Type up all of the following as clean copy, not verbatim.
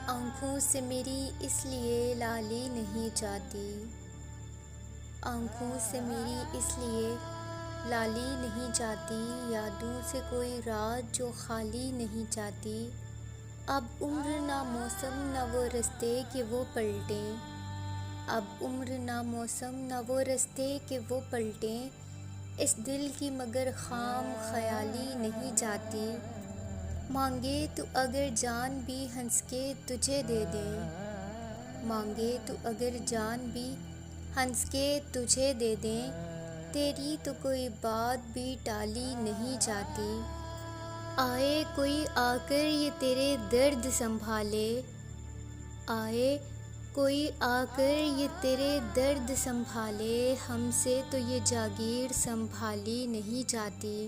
آنکھوں سے میری اس لیے لالی نہیں جاتی، آنکھوں سے میری اس لیے لالی نہیں جاتی، یادوں سے کوئی رات جو خالی نہیں جاتی۔ اب عمر نہ موسم نہ وہ رستے کہ وہ پلٹیں، اب عمر نہ موسم نہ وہ رستے کہ وہ پلٹیں، اس دل کی مگر خام خیالی نہیں جاتی۔ مانگے تو اگر جان بھی ہنس کے تجھے دے دیں، مانگے تو اگر جان بھی ہنس کے تجھے دے دیں، تیری تو کوئی بات بھی ٹالی نہیں جاتی۔ آئے کوئی آ کر یہ تیرے درد سنبھالے، آئے کوئی آ کر یہ تیرے درد سنبھالے، ہم سے تو یہ جاگیر سنبھالی نہیں جاتی۔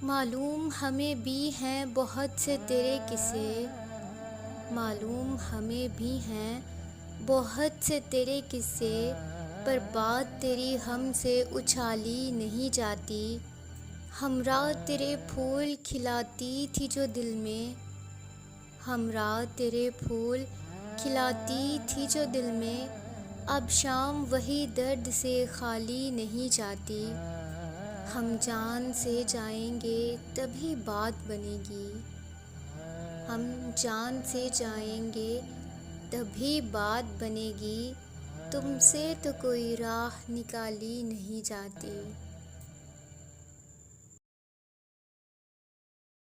معلوم ہمیں بھی ہیں بہت سے تیرے قصے، معلوم ہمیں بھی ہیں بہت سے تیرے قصے، پر بات تیری ہم سے اچھالی نہیں جاتی۔ ہمراہ تیرے پھول کھلاتی تھی جو دل میں، ہمراہ تیرے پھول کھلاتی تھی جو دل میں، اب شام وہی درد سے خالی نہیں جاتی۔ ہم جان سے جائیں گے تبھی بات بنے گی، ہم جان سے جائیں گے تبھی بات بنے گی، تم سے تو کوئی راہ نکالی نہیں جاتی۔